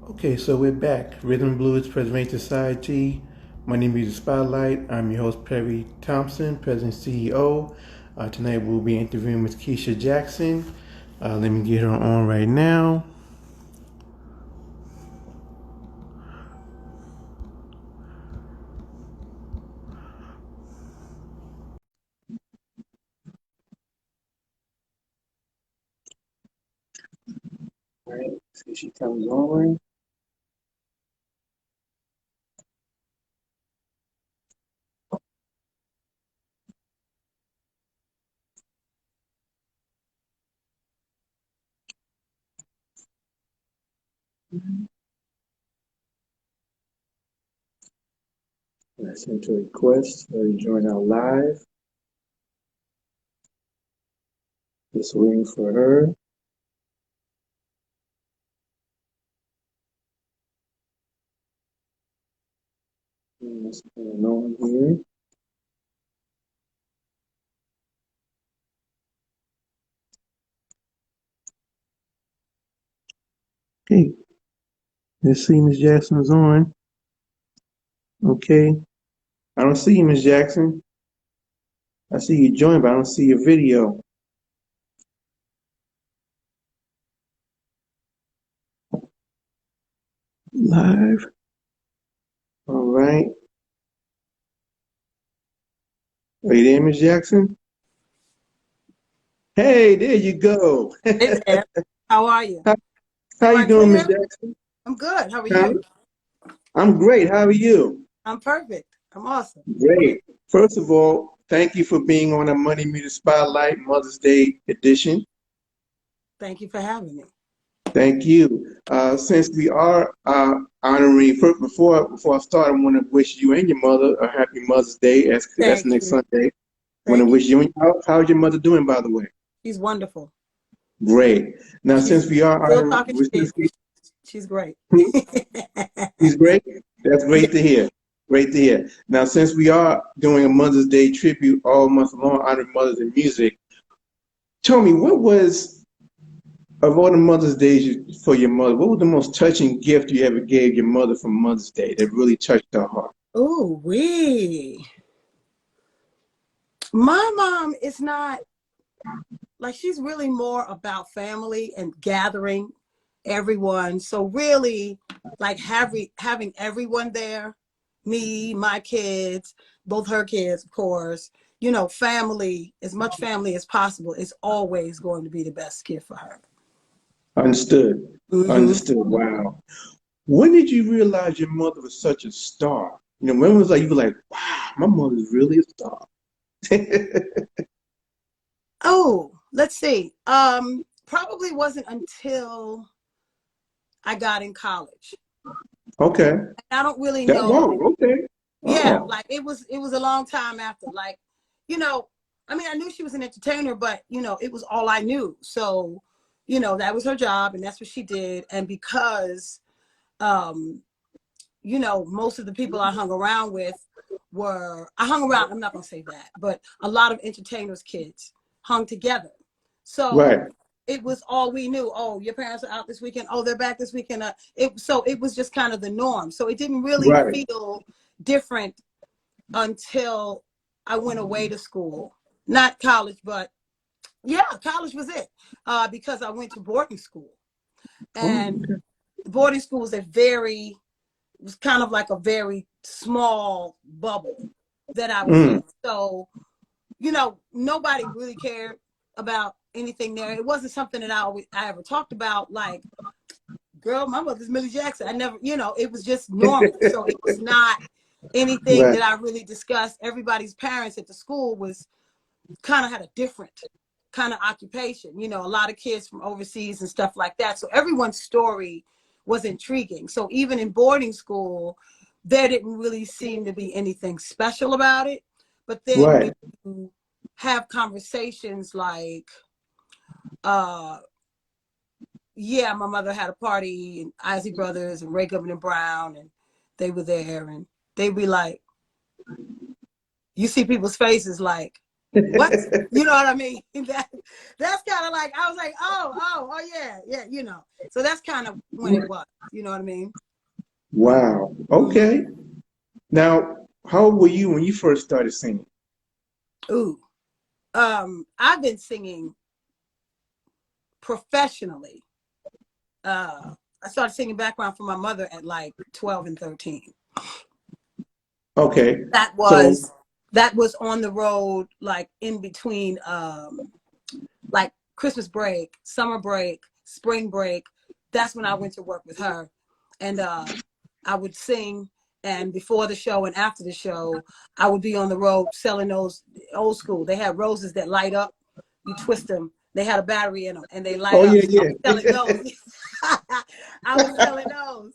Okay, so we're back. Rhythm and Blues Preservation Society. My name is Spotlight. I'm your host, Perry Thompson, President and CEO. Tonight we'll be interviewing Ms. Keisha Jackson. Let me get her on right now. All right, so she comes on. I sent a request for you to join our live. Just waiting for her. What's going on here? Okay, let's see Ms. Jackson's on. Okay, I don't see you, Ms. Jackson. I see you join, but I don't see your video. Live. All right. Are you there, Ms. Jackson? Hey, there you go. Hey there. How are you? how, how Am you I doing, Ms. clear? Jackson? I'm good. How are Huh? you? I'm great. How are you? I'm perfect. I'm awesome. Great. First of all, thank you for being on a Money Meter Spotlight Mother's Day edition. Thank you for having me. Thank you. Since we are honoring, first, before I start, I want to wish you and your mother a happy Mother's Day. That's Thank next you. Sunday. Want to Thank you. wish you and how's your mother doing, by the way? She's wonderful. Great. Now, She's since we are still honoring, talking shit, but she's great. he's great. That's Yeah. great to hear. Great to hear. Now, since we are doing a Mother's Day tribute all month long, honoring mothers in music, tell me what was of all the Mother's Days for your mother, what was the most touching gift you ever gave your mother for Mother's Day that really touched her heart? Ooh, wee. My mom is not like she's really more about family and gathering everyone. So really like having everyone there, me, my kids, both her kids, of course, family, as much family as possible is always going to be the best gift for her. Understood. Hmm. Understood. Wow. When did you realize your mother was such a star? When was like you were like, wow, my mother's really a star. Oh, let's see. Probably wasn't until I got in college. Okay. I don't really That know. long. Okay. Yeah, Oh. like it was a long time after. Like, you know, I mean, I knew she was an entertainer, but it was all I knew. So, that was her job and that's what she did. And because um, most of the people I hung around with I'm not gonna say that, but a lot of entertainers' kids hung together. So Right. it was all we knew. Oh, your parents are out this weekend. Oh, they're back this weekend. So it was just kind of the norm. So it didn't really Right. feel different until I went away to school. Not college, but yeah, college was it. Because I went to boarding school. Oh, And okay. boarding school was kind of like a very small bubble that I was in. Mm. So, nobody really cared about anything there. It wasn't something that I ever talked about, like, girl, my mother's Millie Jackson. I never, it was just normal. So it was not anything Right. that I really discussed. Everybody's parents at the school was kind of had a different kind of occupation, a lot of kids from overseas and stuff like that. So everyone's story was intriguing. So even in boarding school, there didn't really seem to be anything special about it. But then when Right. you have conversations like, uh, yeah, my mother had a party and Isley Brothers and Ray Goodman and Brown, and they were there, and they'd be like, you see people's faces like, what? You know what I mean? That's kind of like, I was like, oh, yeah, you know. So that's kind of when it was, you know what I mean? Wow. Okay. Now, how old were you when you first started singing? Ooh. I've been singing professionally. I started singing background for my mother at like 12 and 13. Okay. That So, was that was on the road, like in between like Christmas break, summer break, spring break. That's when I went to work with her. And I would sing, and before the show and after the show, I would be on the road selling those old school. They had roses that light up. You twist them. They had a battery in them, and they light oh up. yeah, So I was selling yeah. those. I was selling those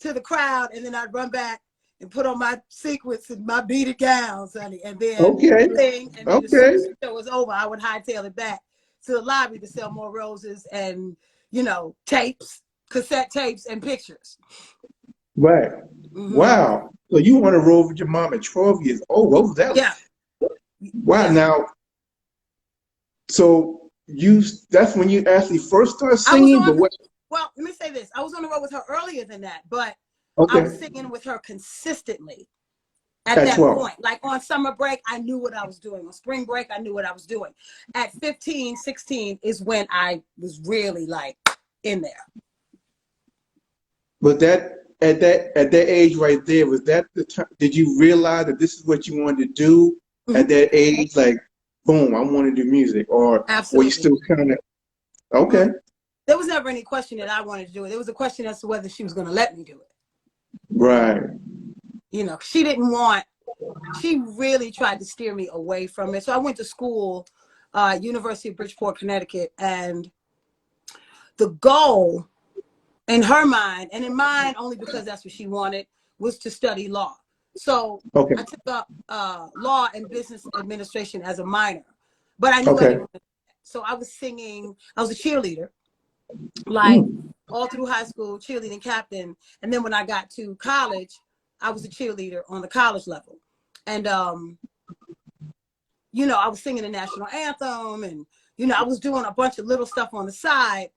to the crowd, and then I'd run back and put on my sequins and my beaded gowns, honey, and then Okay. sing. And then as soon Okay. as the show was over, I would hightail it back to the lobby to sell more roses and, you know, tapes, cassette tapes, and pictures. Right. Mm-hmm. Wow. So you were on a road with your mom at 12 years old. What was that? Yeah, Wow. yeah. Now, so that's when you actually first started I was singing, but on. what? Well, let me say this: I was on the road with her earlier than that, but I Okay. was singing with her consistently at At that 12. point. Like on summer break, I knew what I was doing. On spring break, I knew what I was doing. At 15, 16 is when I was really like in there. Was that at that age right there, was that the time, did you realize that this is what you wanted to do Mm-hmm. at that age? Like, boom, I want to do music. Or were you Absolutely. still kind of okay? There was never any question that I wanted to do it. There was a question as to whether she was going to let me do it. Right. You know, she didn't want, she really tried to steer me away from it. So I went to school, University of Bridgeport, Connecticut, and the goal in her mind, and in mine only because that's what she wanted, was to study law. So Okay. I took up law and business administration as a minor, but I knew I Okay. didn't want to. So I was singing, I was a cheerleader, like Mm. all through high school, cheerleading captain. And then when I got to college, I was a cheerleader on the college level. And, you know, I was singing the national anthem, and, you know, I was doing a bunch of little stuff on the side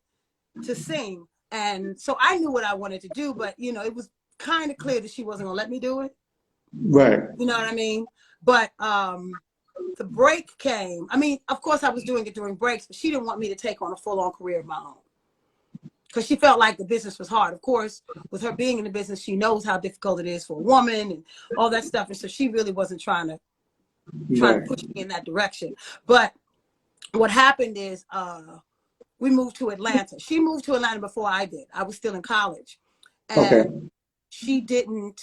to sing. And so I knew what I wanted to do, but, you know, it was kind of clear that she wasn't going to let me do it. Right. You know what I mean? But the break came. I mean, of course I was doing it during breaks, but she didn't want me to take on a full-on career of my own, because she felt like the business was hard. Of course, with her being in the business, she knows how difficult it is for a woman and all that stuff. And so she really wasn't trying to Right. push me in that direction. But what happened is we moved to Atlanta. She moved to Atlanta before I did. I was still in college. Okay. And she didn't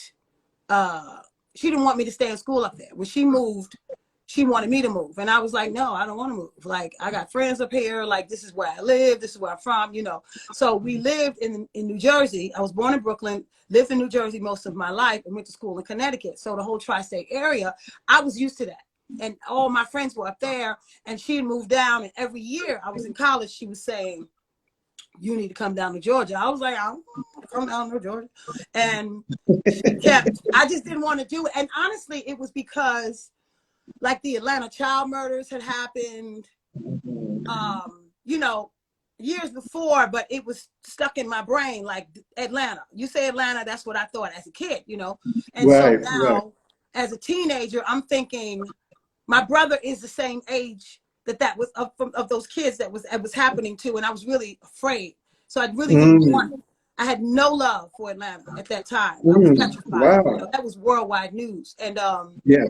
want me to stay in school up there. When she moved, she wanted me to move. And I was like, no, I don't want to move. Like, I got friends up here. Like, this is where I live. This is where I'm from, you know. So we lived in New Jersey. I was born in Brooklyn, lived in New Jersey most of my life, and went to school in Connecticut. So the whole tri-state area, I was used to that. And all my friends were up there, and she had moved down. And every year I was in college, she was saying, you need to come down to Georgia. I was like, I don't want to come down to Georgia. And she kept, I just didn't want to do it. And honestly, it was because like the Atlanta child murders had happened, you know, years before, but it was stuck in my brain. Like Atlanta, you say Atlanta, that's what I thought as a kid, you know? And so Right. Right. now as a teenager, I'm thinking my brother is the same age that was of those kids that was happening to. And I was really afraid. So I really didn't want, Mm. I had no love for Atlanta at that time. I was Mm. petrified. You Wow. know, that was worldwide news. Yeah.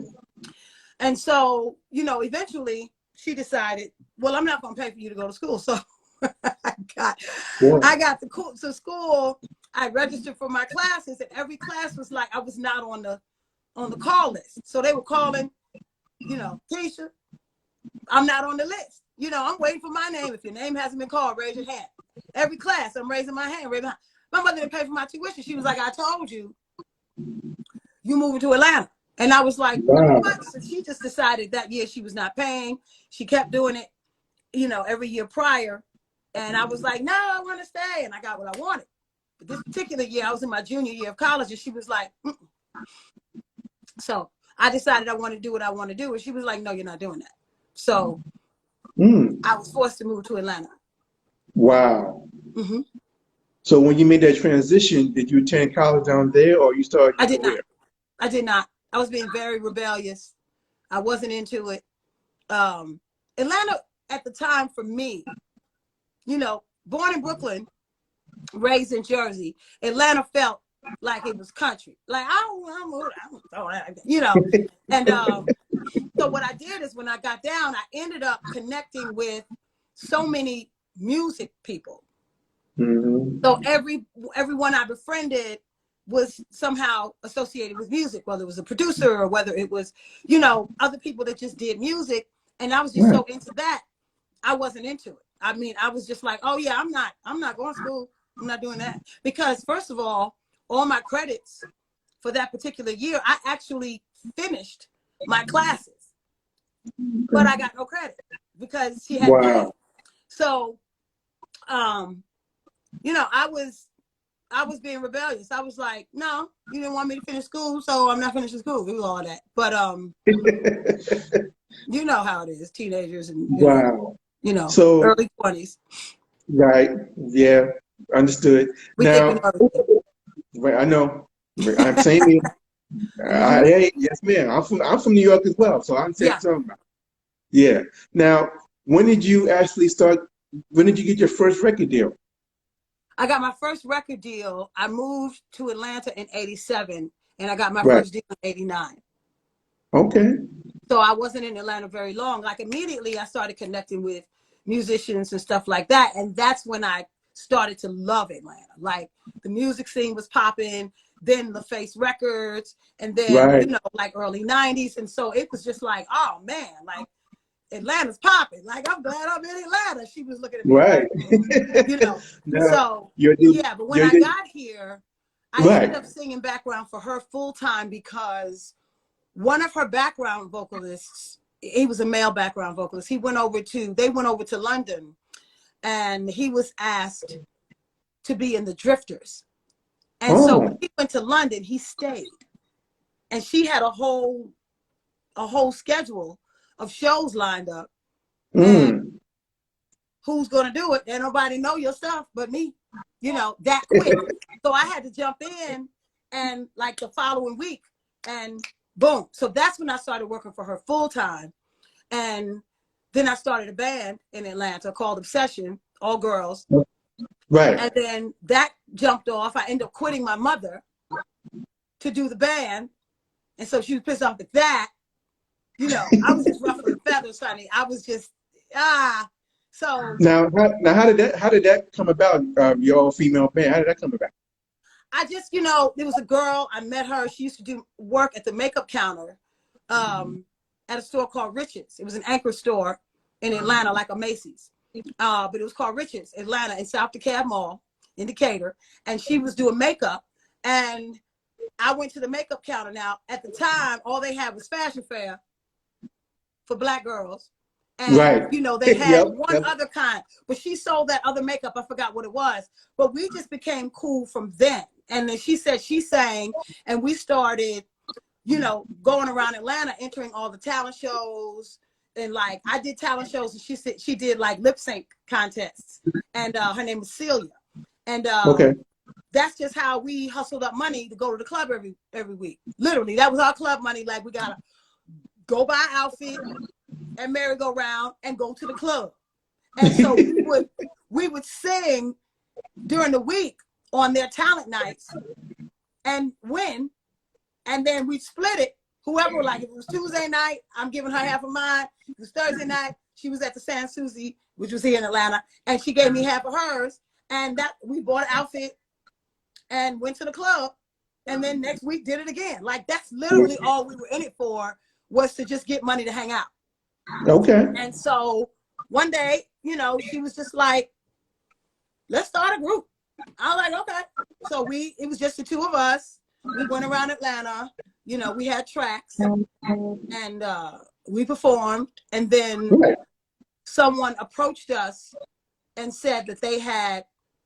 And so, you know, eventually she decided, well, I'm not going to pay for you to go to school. So Yeah. I got to school. I registered for my classes, and every class was like, I was not on the call list. So they were calling, you know, Keisha, I'm not on the list. You know, I'm waiting for my name. If your name hasn't been called, raise your hand. Every class, I'm raising my hand. My mother didn't pay for my tuition. She was like, I told you, you moving to Atlanta. And I was like, Wow. what? So she just decided that year she was not paying. She kept doing it, you know, every year prior. And I was like, no, I want to stay. And I got what I wanted. But this particular year, I was in my junior year of college, and she was like, mm-mm. So I decided I want to do what I want to do. And she was like, no, you're not doing that. So I was forced to move to Atlanta. Wow. Mm-hmm. So when you made that transition, did you attend college down there or you started I your did not. career? I did not. I was being very rebellious. I wasn't into it. Atlanta at the time for me, you know, born in Brooklyn, raised in Jersey, Atlanta felt like it was country. Like, you know, and so what I did is when I got down, I ended up connecting with so many music people. So everyone I befriended was somehow associated with music, whether it was a producer or whether it was, you know, other people that just did music. And I was just so into that, I wasn't into it. I mean, I was just like, oh yeah, I'm not going to school. I'm not doing that. Because first of all my credits for that particular year, I actually finished my classes, but I got no credit because she hadn't paid. So, you know, I was being rebellious. I was like, no, you didn't want me to finish school, so I'm not finishing school. It was all that. But you know how it is, teenagers and you know, So early 20s. right, yeah, understood. We think we Now, know everything. right, I know. I'm saying it. Hey, yes, ma'am. I'm from New York as well, so I'm saying Yeah. something. Yeah. Now, when did you actually start? When did you get your first record deal? I got my first record deal. I moved to Atlanta in 87 and I got my Right. first deal in 89. Okay. So I wasn't in Atlanta very long. Like immediately I started connecting with musicians and stuff like that. And that's when I started to love Atlanta. Like the music scene was popping, then LaFace Records, and then, Right. you know, like early 90s. And so it was just like, oh man, like Atlanta's popping. Like, I'm glad I'm in Atlanta. She was looking at me Right. like, you know. Now, So, you're the yeah, but when you're I the got here, I ended right. up singing background for her full time because one of her background vocalists, he was a male background vocalist. They went over to London and he was asked to be in the Drifters. And so when Oh. he went to London, he stayed. And she had a whole schedule of shows lined up. And who's gonna do it? And nobody know your stuff but me, you know, that quick. So I had to jump in and like the following week and boom. So that's when I started working for her full time. And then I started a band in Atlanta called Obsession, all girls. Right. And then that jumped off. I ended up quitting my mother to do the band. And so she was pissed off at that. You know, I was just ruffling feathers, honey. I was just, so Now, how did that come about? Your all female band. How did that come about? I just, you know, there was a girl, I met her. She used to do work at the makeup counter at a store called Rich's. It was an anchor store in Atlanta, like a Macy's. But it was called Rich's, Atlanta, in South DeKalb Mall, in Decatur. And she was doing makeup. And I went to the makeup counter. Now, at the time, all they had was Fashion Fair for Black girls. And, Right. you know, they had one Yep. other kind, but she sold that other makeup. I forgot what it was, but we just became cool from then. And then she said she sang, and we started, you know, going around Atlanta, entering all the talent shows. And like, I did talent shows, and she said she did like lip sync contests. And her name was Celia. And Okay. that's just how we hustled up money to go to the club every week. Literally, that was our club money. Like, we gotta go buy an outfit and merry-go-round and go to the club. And so we would sing during the week on their talent nights and win. And then we split it. Whoever, like if it was Tuesday night, I'm giving her half of mine. If it was Thursday night, she was at the San Susie, which was here in Atlanta, and she gave me half of hers. And that we bought an outfit and went to the club. And then next week did it again. Like, that's literally all we were in it for, was to just get money to hang out. Okay. And so one day, you know, she was just like, let's start a group. I was like, okay. So it was just the two of us. We went around Atlanta, you know, we had tracks and we performed. And then someone approached us and said that they had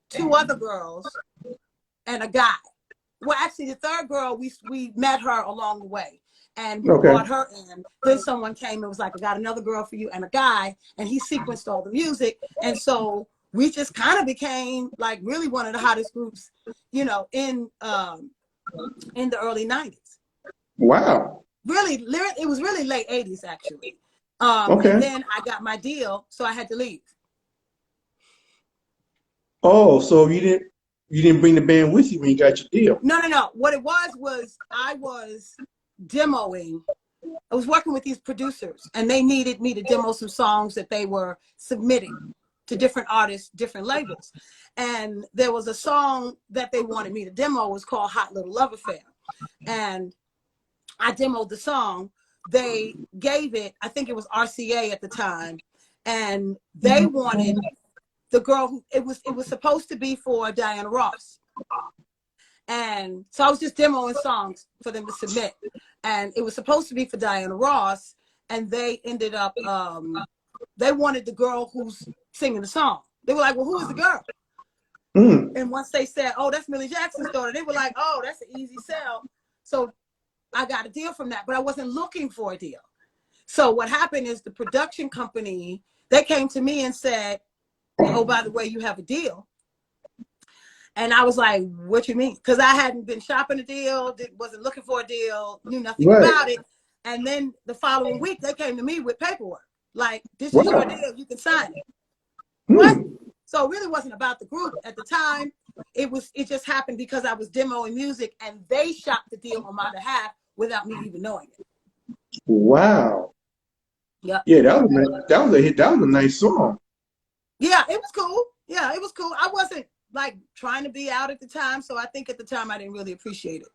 two other girls and a guy. Well, actually the third girl, we met her along the way. and we Okay. brought her in. Then someone came and was like, I got another girl for you and a guy, and he sequenced all the music. And so we just kind of became like really one of the hottest groups, you know, in the early 90s. Wow. Really, it was really late 80s actually. Okay. And then I got my deal, so I had to leave. Oh, so you didn't bring the band with you when you got your deal? No. What it was I was demoing. I was working with these producers, and they needed me to demo some songs that they were submitting to different artists, different labels. And there was a song that they wanted me to demo. It was called Hot Little Love Affair. And I demoed the song. They gave it, I think it was RCA at the time, and they wanted the girl who it was supposed to be for Diana Ross. And so I was just demoing songs for them to submit. And it was supposed to be for Diana Ross, and they ended up they wanted the girl who's singing the song. They were like, well, who is the girl? And once they said, oh, that's Millie Jackson's daughter, they were like, oh, that's an easy sell. So I got a deal from that, but I wasn't looking for a deal. So what happened is the production company, they came to me and said, oh, by the way, you have a deal. And I was like, what you mean? Because I hadn't been shopping a deal, wasn't looking for a deal, knew nothing about it. And then the following week, they came to me with paperwork. Like, this is your deal, you can sign it. What? So it really wasn't about the group at the time. It just happened because I was demoing music, and they shopped the deal on my behalf without me even knowing it. Wow. Yeah. Yeah, that was a hit. That was a nice song. Yeah, it was cool. Yeah, it was cool. I wasn't like trying to be out at the time, so I think at the time I didn't really appreciate it.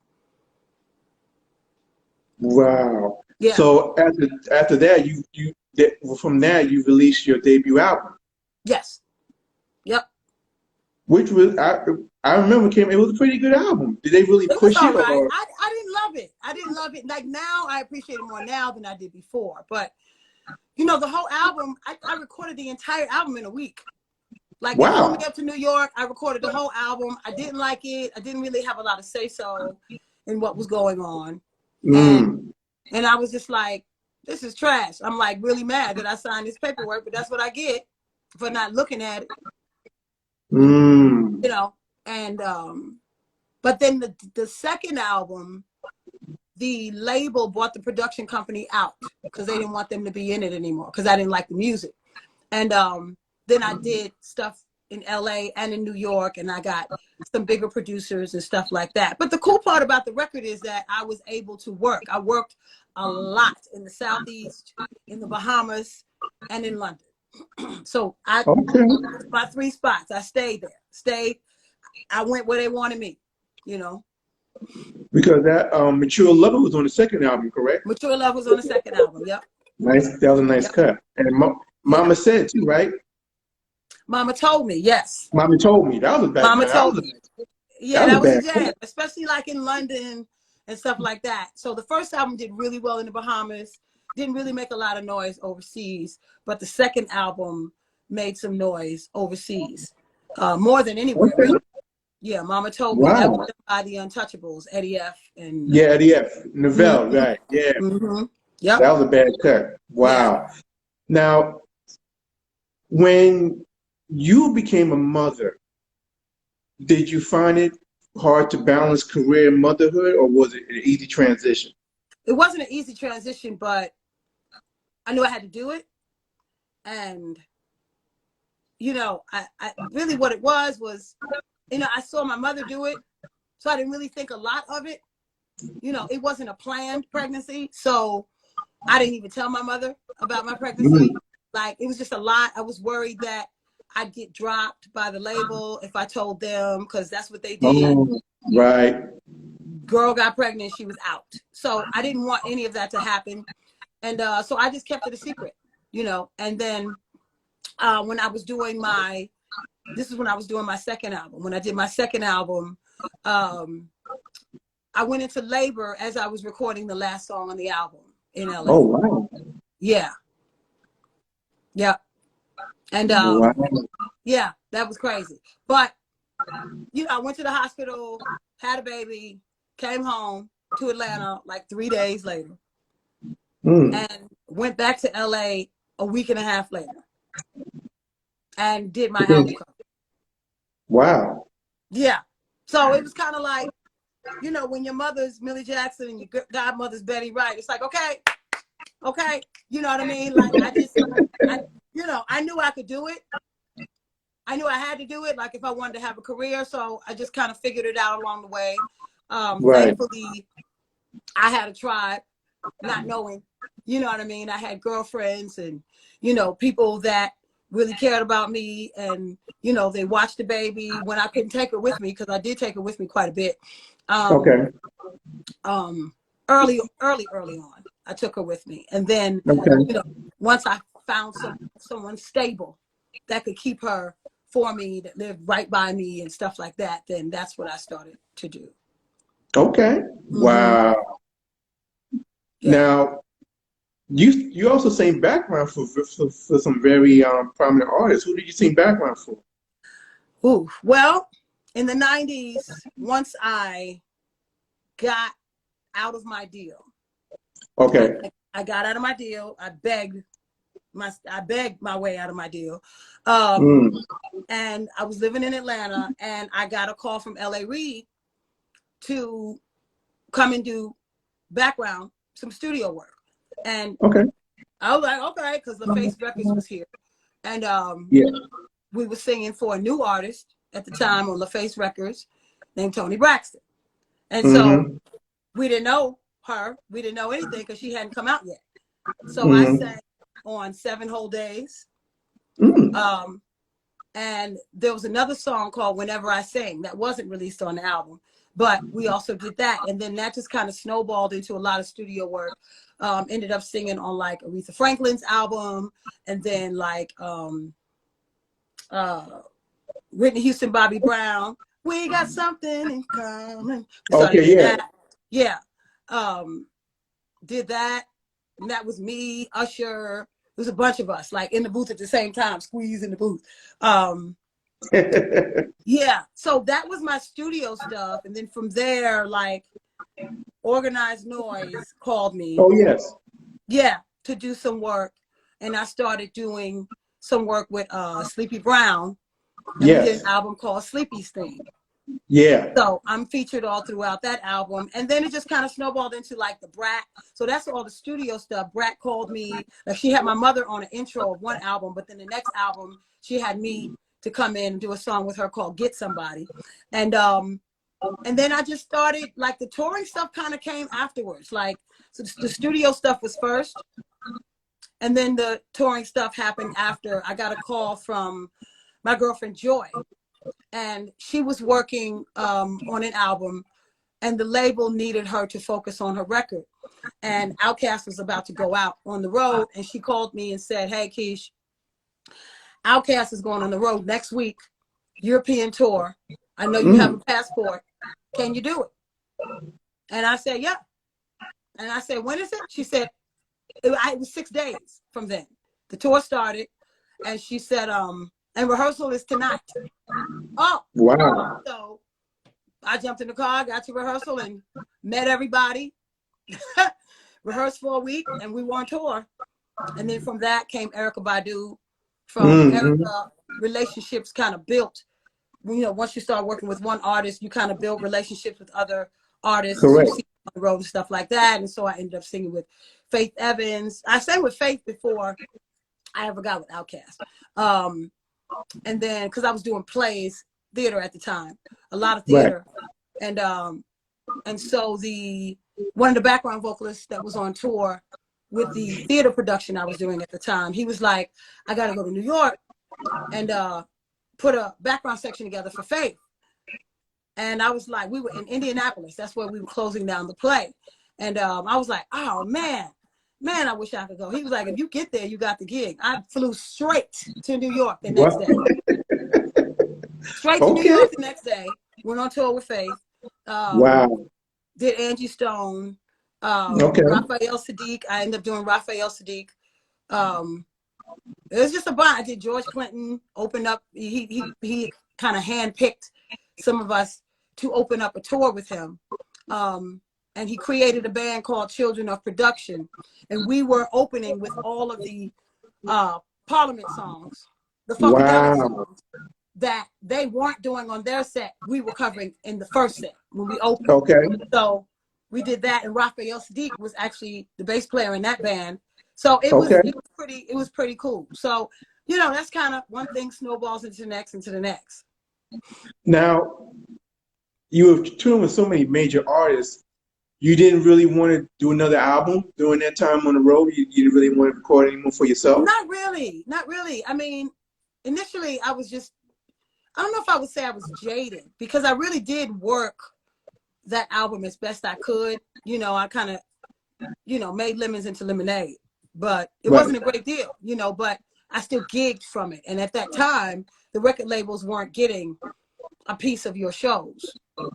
Wow. Yeah. So after that, from that you released your debut album. Yes. Yep. Which was I remember it was a pretty good album. Did they really push it? Was all it? right. Or? I didn't love it. I didn't love it. Like now, I appreciate it more now than I did before. But you know, the whole album, I recorded the entire album in a week. Like they flew me up to New York. I recorded the whole album. I didn't like it. I didn't really have a lot of say-so in what was going on. And I was just like, this is trash. I'm like really mad that I signed this paperwork, but that's what I get for not looking at it. You know, and but then the second album, the label bought the production company out because they didn't want them to be in it anymore because I didn't like the music. And then I did stuff in LA and in New York, and I got some bigger producers and stuff like that. But the cool part about the record is that I was able to work. I worked a lot in the Southeast, in the Bahamas, and in London. So my 3 spots, I stayed there. I went where they wanted me, you know. Because that Mature Lover was on the second album, correct? Mature Love was on the second album, yep. Nice. That was a nice cut. And Mama Said too, right? Mama Told Me, yes. Mama Told Me. That was a bad Mama Told Me. Yeah, that was a jam, cut. especially like in London and stuff like that. So the first album did really well in the Bahamas, didn't really make a lot of noise overseas, but the second album made some noise overseas, more than anywhere. Really. Yeah, Mama Told Me. That was by the Untouchables, Eddie F. and Eddie F. Novell, right? Yeah. Yep. That was a bad cut. Wow. Yeah. Now, when you became a mother, did you find it hard to balance career and motherhood, or was it an easy transition? It wasn't an easy transition, but I knew I had to do it. And, you know, I really what it was, you know, I saw my mother do it, so I didn't really think a lot of it. You know, it wasn't a planned pregnancy, so I didn't even tell my mother about my pregnancy. Like, it was just a lot. I was worried that I'd get dropped by the label if I told them, because that's what they did. Right. Girl got pregnant, she was out. So I didn't want any of that to happen. And so I just kept it a secret, you know. And then when I was doing this is when I was doing my second album. When I did my second album, I went into labor as I was recording the last song on the album in LA. Oh, wow. Yeah. Yeah. And yeah, that was crazy. But, you know, I went to the hospital, had a baby, came home to Atlanta like 3 days later. and went back to LA a week and a half later and did my album cover. Wow. Yeah. So it was kind of like, you know, when your mother's Millie Jackson and your godmother's Betty Wright, it's like, okay, you know what I mean? Like, you know, I knew I could do it. I knew I had to do it, like if I wanted to have a career. So I just kind of figured it out along the way. Right. Thankfully, I had a tribe, not knowing, you know what I mean? I had girlfriends and, you know, people that really cared about me, and, you know, they watched the baby when I couldn't take her with me, because I did take her with me quite a bit. Okay. Early on, I took her with me. And then, Okay. you know, once I found someone stable that could keep her for me, that lived right by me and stuff like that, then that's what I started to do. Okay. Wow. Yeah. Now, you also sing background for some very prominent artists. Who did you sing background for? Ooh, well, in the 90s, once I got out of my deal. Okay. I got out of my deal. I begged my way out of my deal. And I was living in Atlanta, and I got a call from LA Reid to come and do background, some studio work. And okay. I was like, okay, because LaFace Records was here. And we were singing for a new artist at the time on LaFace Records named Toni Braxton. And so we didn't know her. We didn't know anything because she hadn't come out yet. So I sang on 7 whole days. And there was another song called Whenever I Sing that wasn't released on the album, but we also did that. And then that just kind of snowballed into a lot of studio work. Ended up singing on like Aretha Franklin's album, and then like Whitney Houston, Bobby Brown. We got something in common. Okay, yeah. Yeah. Did that. And that was me, Usher. It was a bunch of us, like in the booth at the same time, squeeze in the booth. Yeah. So that was my studio stuff. And then from there, like Organized Noise called me. Oh, yes. Yeah, to do some work. And I started doing some work with Sleepy Brown. And we did an album called Sleepy's Theme. Yeah. So I'm featured all throughout that album. And then it just kind of snowballed into like the Brat. So that's all the studio stuff. Brat called me. Like she had my mother on an intro of one album, but then the next album, she had me to come in and do a song with her called Get Somebody. And then I just started, like the touring stuff kind of came afterwards. Like so the studio stuff was first. And then the touring stuff happened after. I got a call from my girlfriend, Joy. And she was working on an album, and the label needed her to focus on her record. And Outkast was about to go out on the road, and she called me and said, hey, Keish, Outkast is going on the road next week, European tour. I know you have a passport. Can you do it? And I said, yeah. And I said, when is it? She said, it was 6 days from then. The tour started, and she said, and rehearsal is tonight. Oh, wow. So I jumped in the car, got to rehearsal, and met everybody. Rehearsed for a week, and we were on tour. And then from that came Erykah Badu. From Erykah, relationships kind of built. You know, once you start working with one artist, you kind of build relationships with other artists. Correct. You see on the road and stuff like that. And so I ended up singing with Faith Evans. I sang with Faith before I ever got with Outkast. And then because I was doing plays, theater at the time, a lot of theater. Right. And so one of the background vocalists that was on tour with the theater production I was doing at the time, he was like, I got to go to New York and put a background section together for Faith. And I was like, we were in Indianapolis. That's where we were closing down the play. And I was like, oh, man, I wish I could go. He was like, if you get there, you got the gig. I flew straight to New York the next day. Straight to New York the next day. Went on tour with Faith. Wow. Did Angie Stone. Raphael Sadiq. I ended up doing Raphael Sadiq. It was just a bunch. I did George Clinton, opened up. He kind of handpicked some of us to open up a tour with him. And and he created a band called Children of Production, and we were opening with all of the Parliament songs, the Funkadelic Wow. songs that they weren't doing on their set. We were covering in the first set when we opened. Okay. So we did that, and Raphael Sadiq was actually the bass player in that band. So it Okay. was pretty cool. So, you know, that's kind of one thing snowballs into the next, into the next. Now, you were touring with so many major artists. You didn't really want to do another album during that time on the road? You didn't really want to record anymore for yourself? Not really. Not really. I mean, initially I was just, I don't know if I would say I was jaded, because I really did work that album as best I could. You know, I kind of, you know, made lemons into lemonade, but it wasn't a great deal, you know, but I still gigged from it. And at that time, the record labels weren't getting a piece of your shows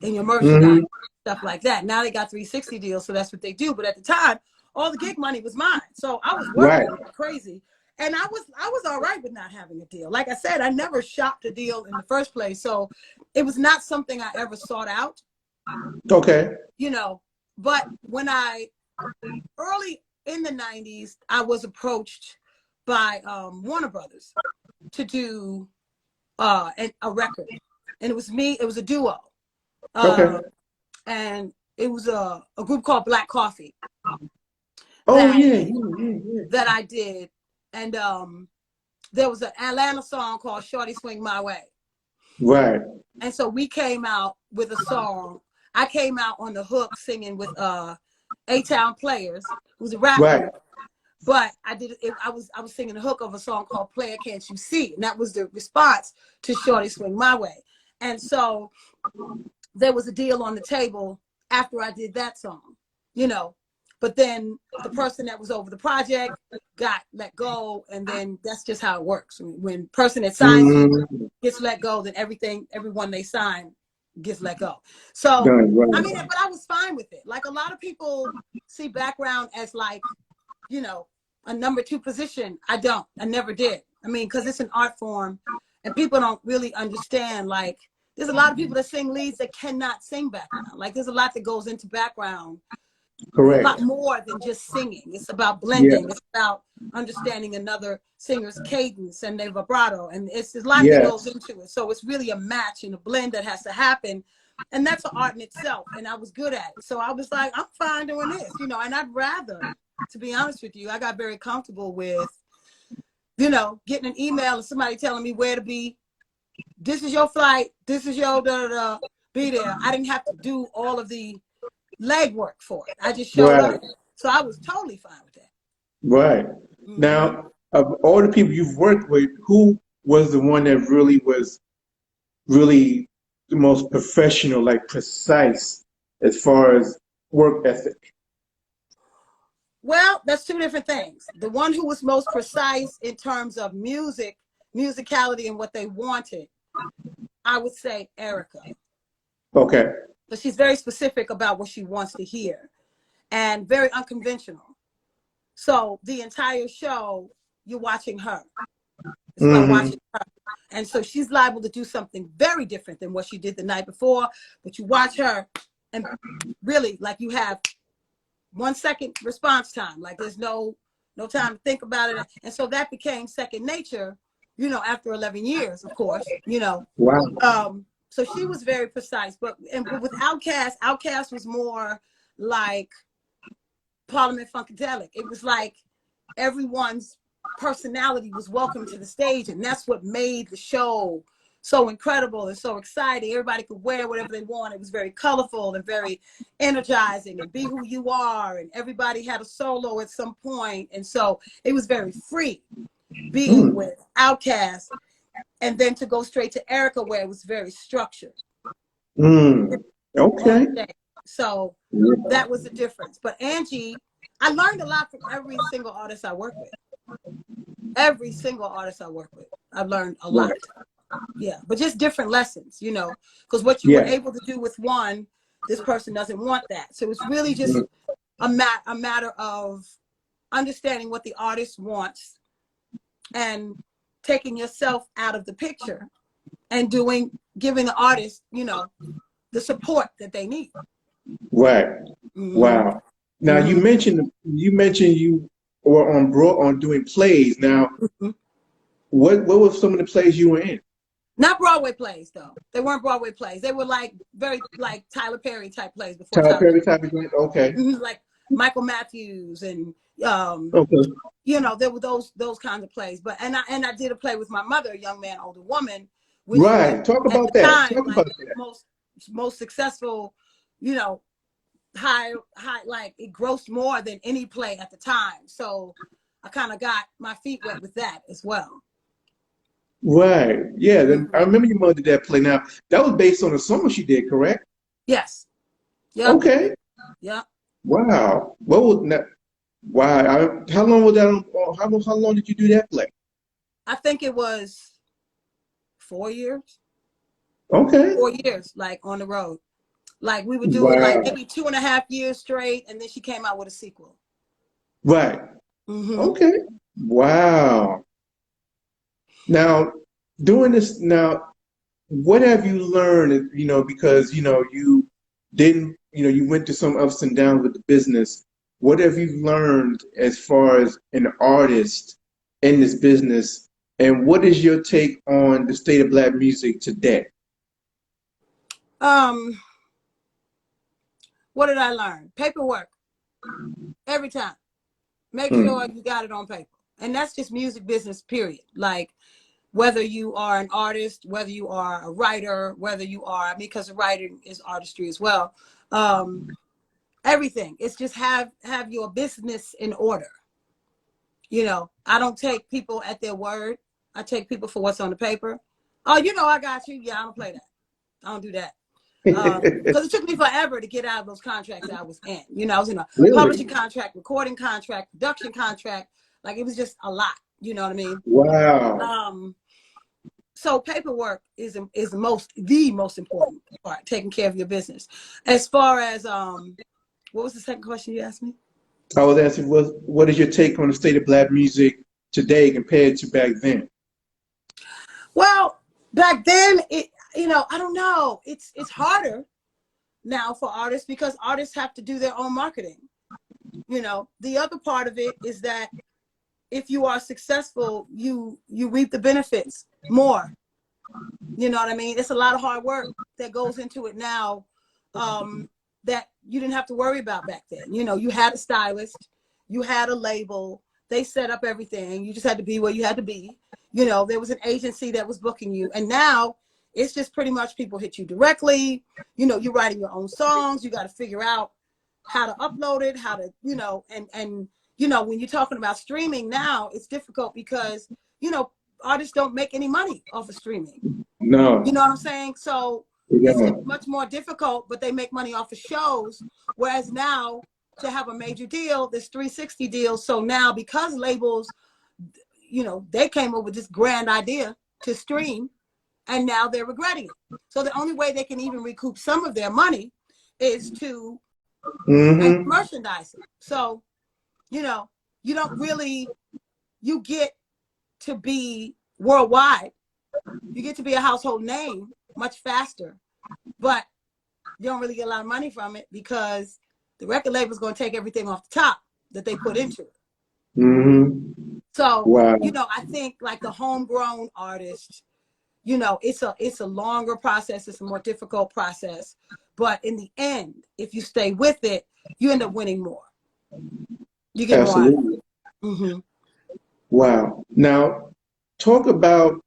and your merchandise, stuff like that. Now they got 360 deals, so that's what they do. But at the time, all the gig money was mine. So I was working like crazy. And I was all right with not having a deal. Like I said, I never shopped a deal in the first place. So it was not something I ever sought out. Okay. You know, but when early in the 90s, I was approached by Warner Brothers to do a record. And it was me, it was a duo. Okay. And it was a group called Black Coffee. Oh, yeah. That I did. And there was an Atlanta song called Shorty Swing My Way. Right. And so we came out with a song. I came out on the hook singing with A-Town Players, who's a rapper. Right. But I was singing the hook of a song called Player Can't You See? And that was the response to Shorty Swing My Way. And so there was a deal on the table after I did that song, you know. But then the person that was over the project got let go, and then that's just how it works. When person that signs you gets let go, then everyone they sign gets let go. So, I mean, but I was fine with it. Like, a lot of people see background as like, you know, a number 2 position. I don't. I never did. I mean, because it's an art form, and people don't really understand, like, there's a lot of people that sing leads that cannot sing background. Like, there's a lot that goes into background. Correct. A lot more than just singing. It's about blending. Yeah. It's about understanding another singer's cadence and their vibrato. And it's a lot that goes into it. So it's really a match and a blend that has to happen. And that's an art in itself. And I was good at it. So I was like, I'm fine doing this, you know, and I'd rather, to be honest with you, I got very comfortable with, you know, getting an email and somebody telling me where to be. This is your flight. This is your be there. I didn't have to do all of the legwork for it. I just showed up. So I was totally fine with that. Right. Now, of all the people you've worked with, who was the one that was really the most professional, like precise as far as work ethic? Well, that's 2 different things. The one who was most precise in terms of musicality and what they wanted, I would say Erica. Okay. But she's very specific about what she wants to hear and very unconventional. So the entire show, you're watching her. It's about watching her. And so she's liable to do something very different than what she did the night before. But you watch her and really, like, you have 1 second response time. Like, there's no time to think about it. And so that became second nature, you know, after 11 years, of course, you know. Wow. So she was very precise, but with Outkast was more like Parliament Funkadelic. It was like everyone's personality was welcome to the stage, and that's what made the show so incredible and so exciting. Everybody could wear whatever they want. It was very colorful and very energizing, and be who you are, and everybody had a solo at some point, and so it was very free being with Outkast. And then to go straight to Erica, where it was very structured. Okay. So that was the difference. But Angie, I learned a lot from every single artist I work with. Every single artist I work with, I've learned a lot. Yeah, but just different lessons, you know, because what you were able to do with one, this person doesn't want that. So it's really just a matter of understanding what the artist wants and taking yourself out of the picture and giving the artist, you know, the support that they need. Right. Hmm. Wow. Now Hmm. you mentioned you were on doing plays. Now, what were some of the plays you were in? Not Broadway plays though. They weren't Broadway plays. They were like very like Tyler Perry type plays before Tyler Tyler Perry Perry. type of thing? Okay. Like Michael Matthews and Okay. there were those kinds of plays. But and I did a play with my mother, a young man, older woman, which was Right. Talk at the about that. time Talk like about the that. most successful, you know, high like it grossed more than any play at the time. So I kind of got my feet wet with that as well. Right. Yeah. Then I Hmm. remember your mother did that play. Now that was based on a song she did, correct? Yes. Yep. Okay. Yep. Wow. What was that? Wow. How long was that? How long did you do that play? I think it was 4 years. Okay. 4 years, like on the road. Like we would do it like Wow. maybe 2.5 years straight, and then she came out with a sequel. Right. Hmm. Okay. Wow. Now, doing this now, what have you learned? Because you didn't, you went to some ups and downs with the business. What have you learned as far as an artist in this business? And what is your take on the state of Black music today? Um, what did I learn? Paperwork every time. Make sure Hmm. you got it on paper, and that's just music business. Period. Like whether you are an artist, whether you are a writer, whether you are, I mean, because writing is artistry as well. Um, everything. It's just have your business in order. I don't take people at their word. I take people for what's on the paper. Oh, I got you. Yeah, I don't play that. I don't do that. Because it took me forever to get out of those contracts that I was in. I was in a Really? publishing contract, recording contract, production contract. Like it was just a lot. You know what I mean? Wow. Um, so paperwork is the most important part, taking care of your business. As far as what was the second question you asked me? I was asking, what is your take on the state of Black music today compared to back then? Well, back then I don't know. It's harder now for artists because artists have to do their own marketing. The other part of it is that if you are successful, you reap the benefits more. You know what I mean? It's a lot of hard work that goes into it now, that you didn't have to worry about back then. You had a stylist, you had a label, they set up everything. You just had to be where you had to be. There was an agency that was booking you. And now it's just pretty much people hit you directly. You're writing your own songs. You got to figure out how to upload it, how to, and when you're talking about streaming now, it's difficult because, artists don't make any money off of streaming. You No. know what I'm saying? So it's Yeah. much more difficult, but they make money off of shows. Whereas now to have a major deal, this 360 deal. So now because labels, they came up with this grand idea to stream and now they're regretting it. So the only way they can even recoup some of their money is to and Mm-hmm. merchandise it. So, you know, you don't really, you get to be worldwide. You get to be a household name much faster, but you don't really get a lot of money from it because the record label is going to take everything off the top that they put into it. Mm-hmm. So, Wow. I think like the homegrown artist, it's a longer process. It's a more difficult process. But in the end, if you stay with it, you end up winning more. You get more out of Absolutely. it. Mm-hmm. Wow. Now, talk about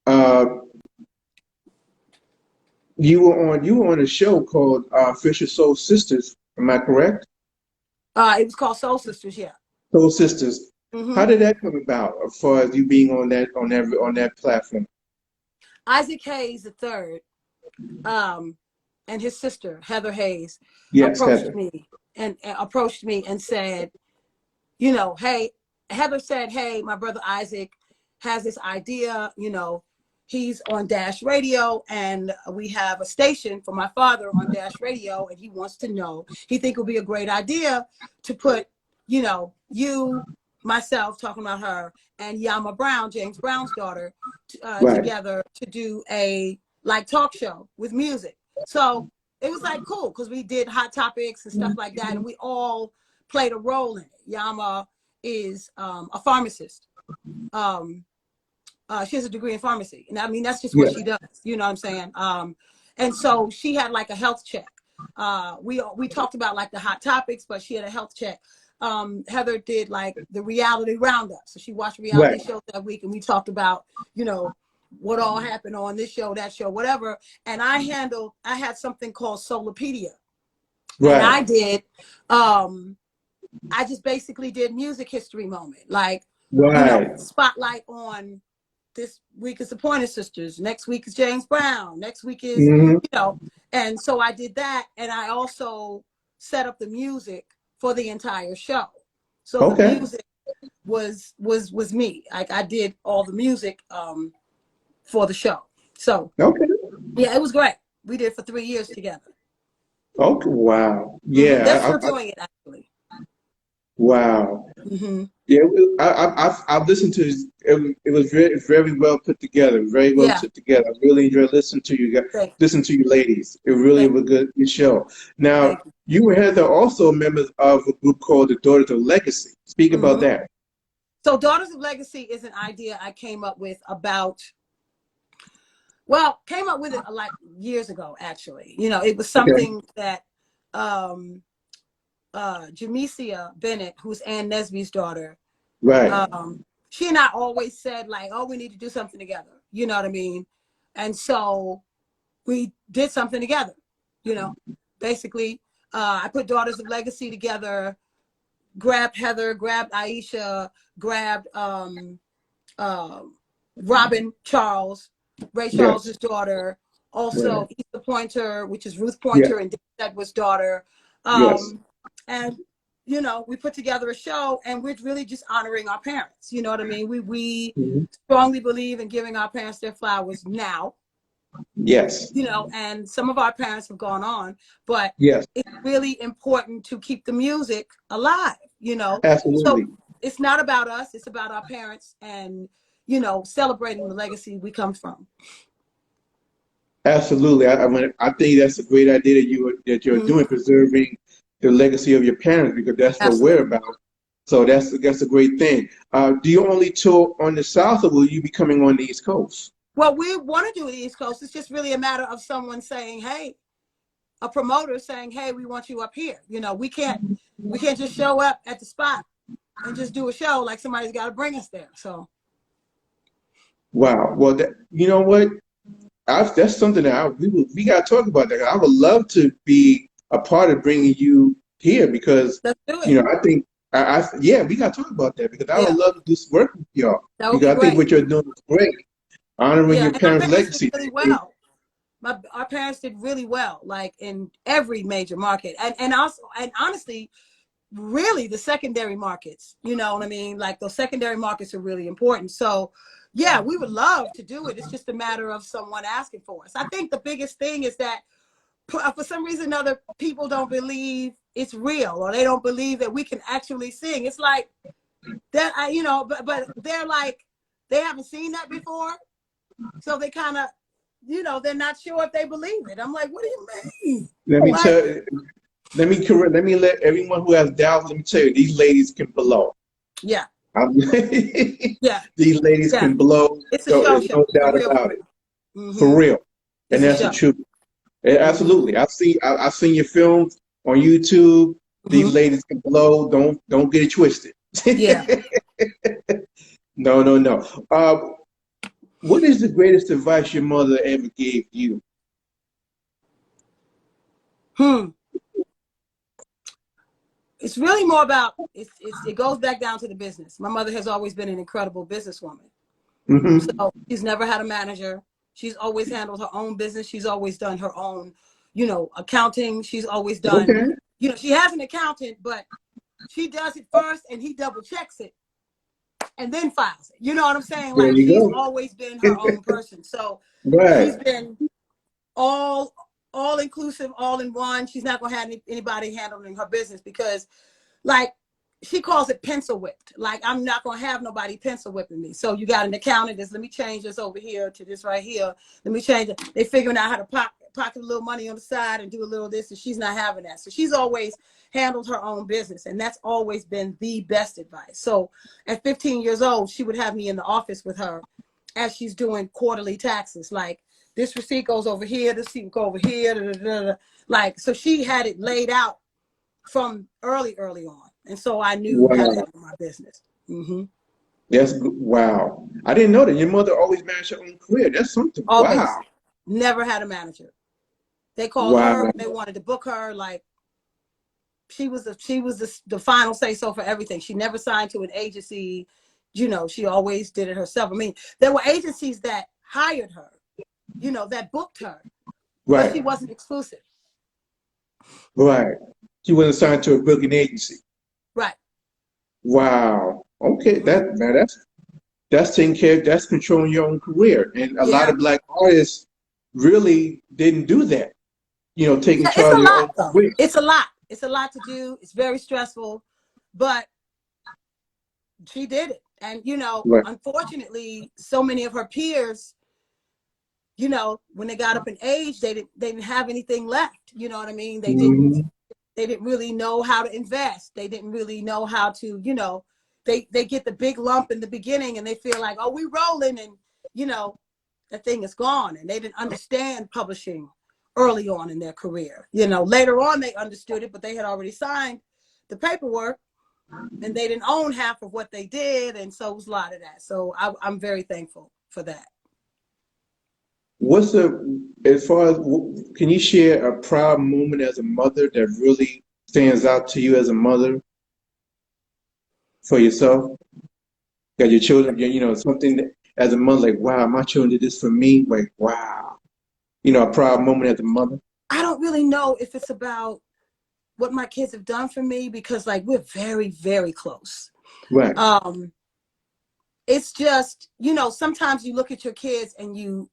uh, you were on a show called Fisher Soul Sisters. Am I correct? It was called Soul Sisters, yeah. Soul Sisters. Mm-hmm. How did that come about? As far as you being on that platform? Isaac Hayes the third, um, and his sister Heather Hayes Yes, approached Heather. me and said, hey, Heather said, hey, my brother Isaac has this idea, he's on Dash Radio and we have a station for my father on Dash Radio and he wants to know, he think it would be a great idea to put, you, myself talking about her and Yama Brown, James Brown's daughter, Right. together to do a like talk show with music. So it was like cool because we did hot topics and stuff like that, and we all played a role in it. Yama is a pharmacist. She has a degree in pharmacy, and I mean that's just what she does. You know what I'm saying? And so she had like a health check. We talked about like the hot topics, but she had a health check. Heather did like the reality roundup, so she watched reality shows that week, and we talked about, you know, what all happened on this show, that show, whatever. And I had something called Solopedia, and I did. I just basically did music history moment, like you know, spotlight on this week is the Pointer Sisters, next week is James Brown, next week is you know, and so I did that, and I also set up the music for the entire show. So the music was me. Like I did all the music for the show. So yeah, it was great. We did it for 3 years together. Okay, wow. Yeah. They're still doing it actually. Wow. Yeah, I've listened to it. It was very, very well put together. Very well put together. I really enjoyed listening to you guys. Listen to you ladies. It really was a good show. Now, you and Heather also members of a group called the Daughters of Legacy. Speak about that. So Daughters of Legacy is an idea I came up with came up with it like years ago, actually. You know, it was something that Jamesia Bennett, who's Ann Nesby's daughter, she and I always said like, oh, we need to do something together. You know what I mean? And so we did something together, you know, basically. I put Daughters of Legacy together, grabbed Heather, grabbed Aisha, grabbed Robin Charles, Ray Charles's daughter, also Issa Pointer, which is Ruth Pointer and Dick Edwards' daughter. And, you know, we put together a show, and we're really just honoring our parents. You know what I mean? We strongly believe in giving our parents their flowers now. Yes. You know, and some of our parents have gone on, but it's really important to keep the music alive, you know. Absolutely. So it's not about us, it's about our parents and, you know, celebrating the legacy we come from. Absolutely. I think that's a great idea that you're doing, preserving the legacy of your parents, because that's what we're about. So that's a great thing. Do you only tour on the South, or will you be coming on the East Coast? Well, we want to do the East Coast. It's just really a matter of someone saying, hey, a promoter saying, hey, we want you up here. You know, we can't just show up at the spot and just do a show. Like, somebody's got to bring us there. So. Wow. Well, you know what? That's something that we got to talk about. That I would love to be a part of bringing you here, because you know, I think we got to talk about that, because I would love to do some work with y'all, because I think what you're doing is great. Honoring your parents' legacy. Really well. Our parents did really well, like in every major market, and honestly, really the secondary markets. You know what I mean? Like those secondary markets are really important. So, yeah, we would love to do it. It's just a matter of someone asking for us. I think the biggest thing is that for some reason other people don't believe it's real, or they don't believe that we can actually sing. It's like that, you know, but they're like, they haven't seen that before. So they kind of, you know, they're not sure if they believe it. I'm like, what do you mean? Let me let everyone who has doubts, let me tell you, these ladies can blow. Yeah. These ladies can blow. It's a show. There's no doubt about it. For real. And that's the truth. Absolutely. I've seen your films on YouTube. These ladies can blow. Don't get it twisted. Yeah. No. What is the greatest advice your mother ever gave you? It's really more about, it goes back down to the business. My mother has always been an incredible businesswoman. So she's never had a manager. She's always handled her own business. She's always done her own, you know, accounting. She's always done, you know, she has an accountant, but she does it first and he double checks it and then files it. You know what I'm saying? Like, she's always been her own person. So she's been all inclusive, all in one. She's not gonna have anybody handling her business, because like she calls it pencil whipped. Like, I'm not gonna have nobody pencil whipping me. So you got an accountant, let me change this over here to this right here. Let me change it. They figuring out how to pocket a little money on the side and do a little this, and she's not having that. So she's always handled her own business, and that's always been the best advice. So at 15 years old, she would have me in the office with her as she's doing quarterly taxes. Like, this receipt goes over here, this receipt go over here, da, da, da, da. Like, so she had it laid out from early on. And so I knew how to handle my business. Mm-hmm. That's good. Wow. I didn't know that. Your mother always managed her own career. That's something. Always. Wow. Never had a manager. They called her, they wanted to book her. Like, she was the final say so for everything. She never signed to an agency. You know, she always did it herself. I mean, there were agencies that hired her, you know, that booked her, but she wasn't exclusive. Right. She wasn't signed to a booking agency. Right. Wow. Okay. That's taking care. That's controlling your own career. And a lot of Black artists really didn't do that. You know, taking charge of your own career. It's a lot. It's a lot to do. It's very stressful, but she did it. And, you know, unfortunately, so many of her peers, you know, when they got up in age, they didn't have anything left. You know what I mean? They didn't really know how to invest. They didn't really know how to, you know, they get the big lump in the beginning and they feel like, oh, we rolling, and, you know, that thing is gone. And they didn't understand publishing early on in their career. You know, later on they understood it, but they had already signed the paperwork and they didn't own half of what they did. And so it was a lot of that. So I'm very thankful for that. As far as, can you share a proud moment as a mother that really stands out to you as a mother for yourself? Got your children, you know, something that, as a mother, like, wow, my children did this for me. Like, wow. You know, a proud moment as a mother. I don't really know if it's about what my kids have done for me, because like we're very, very close. Right. It's just, you know, sometimes you look at your kids and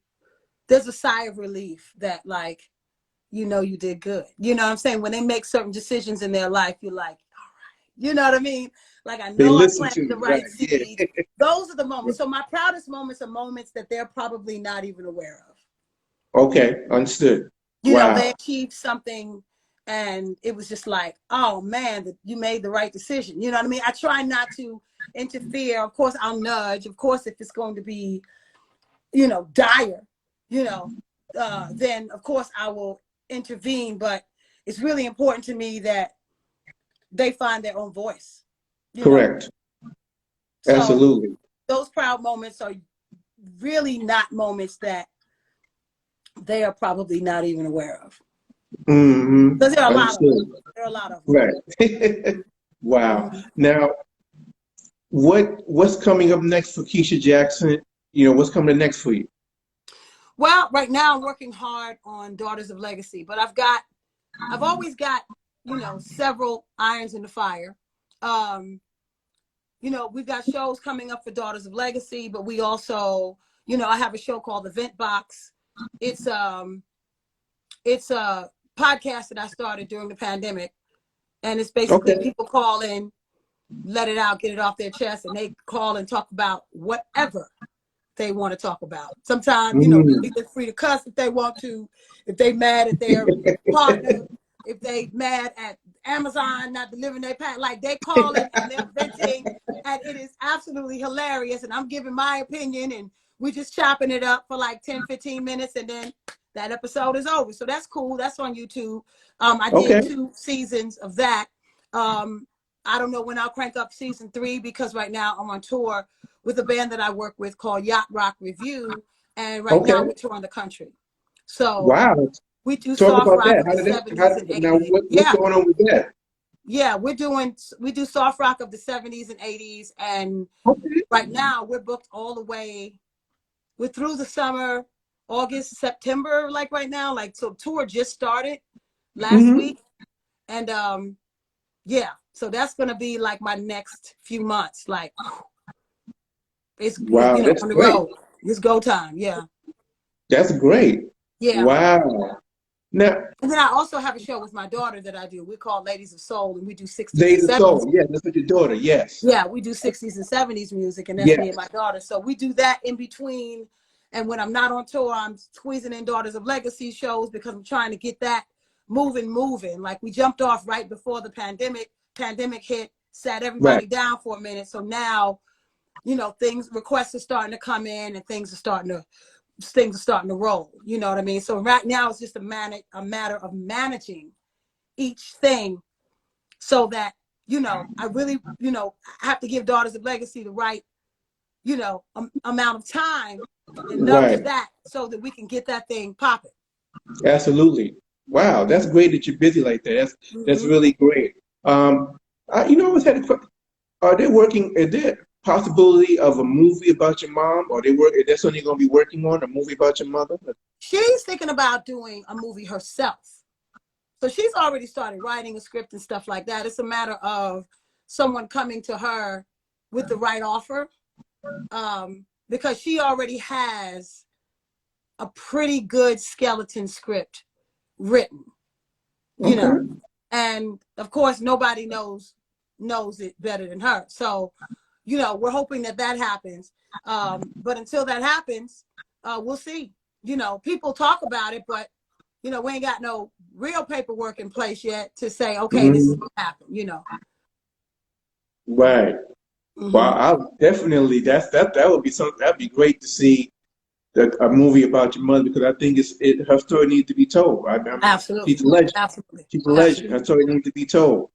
there's a sigh of relief that, like, you know, you did good. You know what I'm saying? When they make certain decisions in their life, you're like, all right. You know what I mean? Like, I know I planted the right seeds. Yeah. Those are the moments. So my proudest moments are moments that they're probably not even aware of. Okay, understood. You know, they achieved something and it was just like, oh man, you made the right decision. You know what I mean? I try not to interfere. Of course, I'll nudge. Of course, if it's going to be, you know, dire, you know, then of course I will intervene. But it's really important to me that they find their own voice. Correct. So absolutely. Those proud moments are really not moments that they are probably not even aware of. Mm-hmm. Because there are a lot of them. There are a lot of them. Right. Wow. Mm-hmm. Now, what's coming up next for Keisha Jackson? You know, what's coming next for you? Well, right now I'm working hard on Daughters of Legacy, but I've always got, you know, several irons in the fire. You know, we've got shows coming up for Daughters of Legacy, but we also, you know, I have a show called Event Box. It's a podcast that I started during the pandemic, and it's basically people call in, let it out, get it off their chest, and they call and talk about whatever they want to talk about. Sometimes, you know, they're free to cuss if they want to, if they mad at their partner, if they mad at Amazon not delivering their pack, like they call it and they're venting, and it is absolutely hilarious. And I'm giving my opinion, and we just chopping it up for like 10, 15 minutes, and then that episode is over. So that's cool. That's on YouTube. I did 2 seasons of that. I don't know when I'll crank up season 3, because right now I'm on tour with a band that I work with called Yacht Rock Review. And right now we're touring the country. So we do soft rock of the 70s and 80s. Now what's going on with that? Yeah, we do soft rock of the 70s and 80s. And right now we're booked all the way. We're through the summer, August, September, like right now. Like, so tour just started last week. And yeah, so that's going to be like my next few months. Like, it's, you know, that's on the great. road. It's go time. Yeah. That's great. Yeah. Wow. Now, and then I also have a show with my daughter that I do. We call Ladies of Soul, and we do 60s Ladies and 70s. of Soul, yeah, that's with your daughter, yes. Yeah, we do 60s and 70s music, and that's me and my daughter. So we do that in between And when I'm not on tour, I'm squeezing in Daughters of Legacy shows because I'm trying to get that moving. Like we jumped off right before the pandemic hit, sat everybody down for a minute. So now, you know, requests are starting to come in and things are starting to roll. You know what I mean? So right now it's just a matter of managing each thing so that, you know, I really, you know, I have to give Daughters of Legacy the right, you know, amount of time and nourish that so that we can get that thing popping. Absolutely. Wow, that's great that you're busy like that. That's really great. You know, I was had a question. Are they working? Is there possibility of a movie about your mom? Or is that something you're gonna be working on? A movie about your mother? She's thinking about doing a movie herself. So she's already started writing a script and stuff like that. It's a matter of someone coming to her with the right offer. Because she already has a pretty good skeleton script written, you know, and of course nobody knows it better than her. So, you know, we're hoping that happens. But until that happens, we'll see. You know, people talk about it, but you know, we ain't got no real paperwork in place yet to say, okay, this is what happened, you know. Right. Well, I'll definitely that would be something that'd be great to see a movie about your mother, because I think her story needs to be told. Absolutely. She's a legend. Absolutely. She's a legend. Her story needs to be told.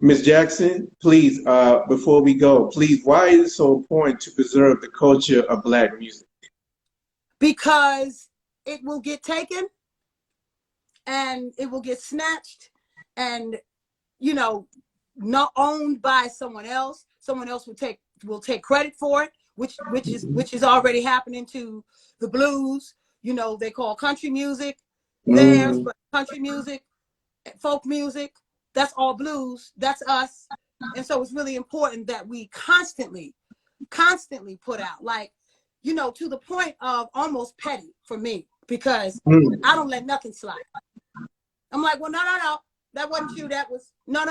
Ms. Jackson, please, before we go, please, why is it so important to preserve the culture of Black music? Because it will get taken and it will get snatched and, you know, not owned by someone else. Someone else will take credit for it, which is already happening to the blues. You know, they call country music theirs, but country music, folk music, that's all blues. That's us. And so it's really important that we constantly put out, like, you know, to the point of almost petty for me, because I don't let nothing slide. I'm like, well, no, that wasn't you. That was, no,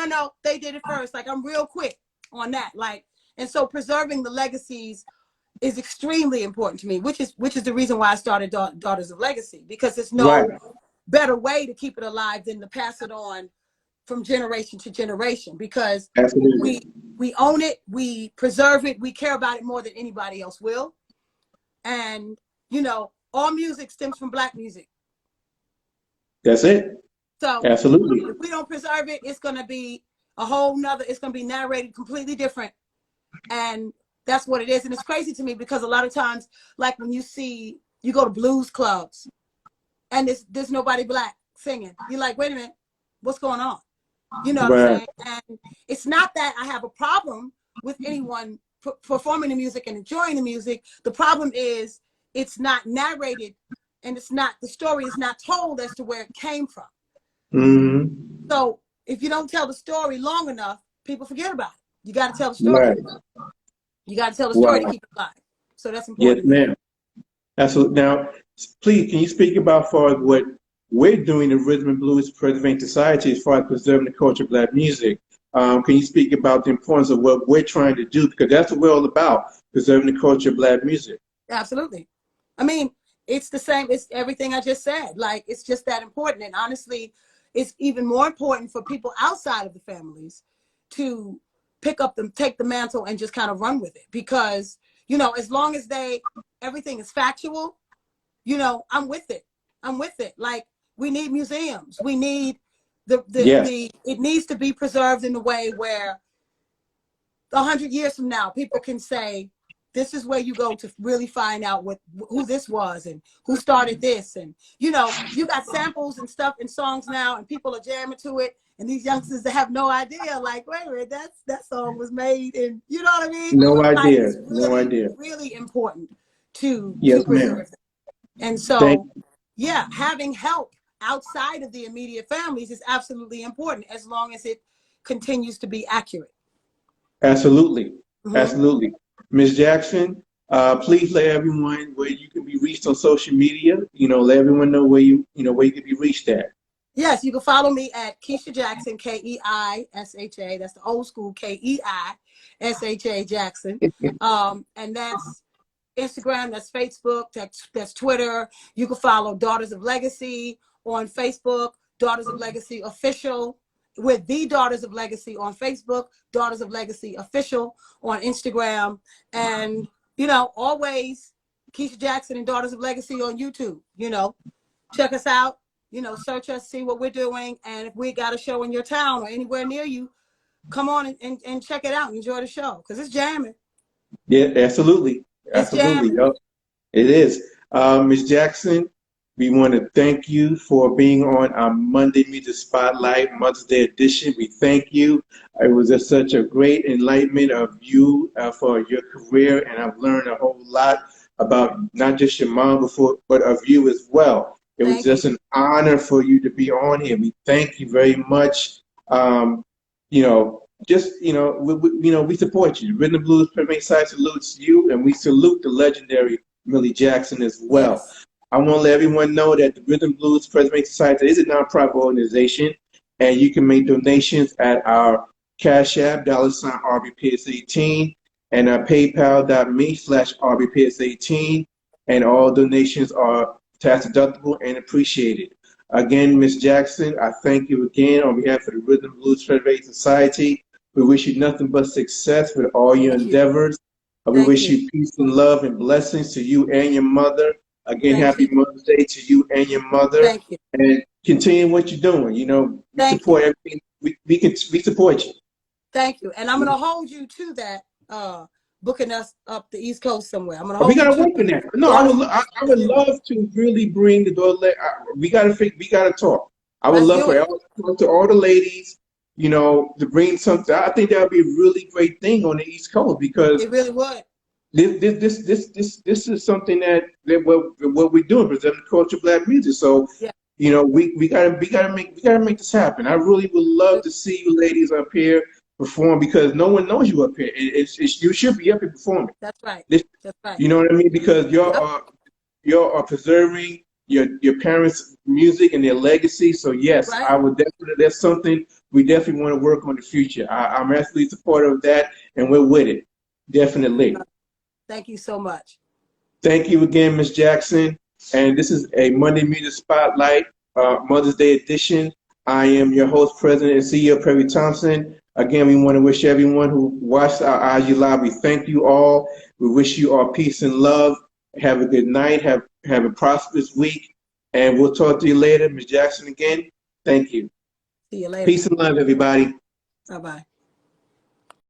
they did it first. Like, I'm real quick on that. Like, and so preserving the legacies is extremely important to me, which is the reason why I started Daughters of Legacy, because there's no better way to keep it alive than to pass it on from generation to generation, because we own it, we preserve it, we care about it more than anybody else will. And, you know, all music stems from Black music. That's it. So absolutely, if we don't preserve it, it's going to be a whole nother, it's going to be narrated completely different. And that's what it is. And it's crazy to me because a lot of times, like when you go to blues clubs and there's nobody Black singing, you're like, wait a minute, what's going on? You know what I'm saying? And it's not that I have a problem with anyone performing the music and enjoying the music. The problem is it's not narrated, and the story is not told as to where it came from. So if you don't tell the story long enough, people forget about it. You got to tell the story. You got to tell the story to keep it alive. So that's important. Yes, ma'am. Absolutely. Now, please, can you speak about far as what we're doing in Rhythm and Blues Preserving Society as far as preserving the culture of Black music? Can you speak about the importance of what we're trying to do? Because that's what we're all about, preserving the culture of Black music. Absolutely. I mean, it's the same. It's everything I just said. Like, it's just that important. And honestly, it's even more important for people outside of the families to take the mantle and just kind of run with it. Because, you know, as long as everything is factual, you know, I'm with it. Like, we need museums. We need it needs to be preserved in a way where 100 years from now, people can say, this is where you go to really find out who this was and who started this. And, you know, you got samples and stuff in songs now and people are jamming to it. And these youngsters that have no idea, like, wait a minute, that song was made. And you know what I mean? No like, idea. It's really, no idea. Really important to Ma'am. preserve them. And so, having help outside of the immediate families is absolutely important, as long as it continues to be accurate. Absolutely. Absolutely. Ms. Jackson, please let everyone where you can be reached on social media. You know, let everyone know where you can be reached at. Yes, you can follow me at Keisha Jackson, Keisha. That's the old school Keisha Jackson. And that's Instagram, that's Facebook, that's Twitter. You can follow Daughters of Legacy on Facebook, Daughters of Legacy Official, with the Daughters of Legacy on Facebook, Daughters of Legacy Official on Instagram, and always Keisha Jackson and Daughters of Legacy on YouTube. Check us out. Search us, see what we're doing, and if we got a show in your town or anywhere near you, come on and check it out and enjoy the show, because it's jamming. Yeah, absolutely. It's Absolutely. jamming. Yep. It is. Ms. Jackson, we want to thank you for being on our Monday Media Spotlight Mother's Day edition. We thank you. It was just such a great enlightenment of you for your career, and I've learned a whole lot about not just your mom, but of you as well. It was just an honor for you to be on here. We thank you very much. We support you. Rhythm Blues Premier Side salutes you, and we salute the legendary Millie Jackson as well. Yes. I want to let everyone know that the Rhythm Blues Preservation Society is a nonprofit organization, and you can make donations at our Cash App, $RBPS18, and our PayPal.me/RBPS18, and all donations are tax deductible and appreciated. Again, Ms. Jackson, I thank you again on behalf of the Rhythm Blues Preservation Society. We wish you nothing but success with all your endeavors. We wish you peace and love and blessings to you and your mother. Again, happy Mother's Day to you and your mother. Thank you. And continue what you're doing. We support everything. We support you. Thank you. And I'm going to hold you to that, booking us up the East Coast somewhere. I'm going to hold we got to you work on that. No, yes. I would love to really bring the door. We got to talk. I would love for all the ladies, to bring something. I think that would be a really great thing on the East Coast, because it really would. This is something that what we're doing, presenting the culture of Black music. So we gotta make this happen. I really would love to see you ladies up here perform, because no one knows you up here. You should be up here performing. That's right. That's right. You know what I mean? Because you're preserving your parents' music and their legacy. So yes, right. I would definitely. That's something we definitely want to work on in the future. I'm absolutely supportive of that, and we're with it. Definitely. Thank you so much. Thank you again, Ms. Jackson. And this is a Monday Media Spotlight Mother's Day edition. I am your host, President and CEO, Perry Thompson. Again, we want to wish everyone who watched our IG Live, we thank you all. We wish you all peace and love. Have a good night. Have a prosperous week. And we'll talk to you later. Ms. Jackson again, thank you. See you later. Peace and love, everybody. Bye-bye.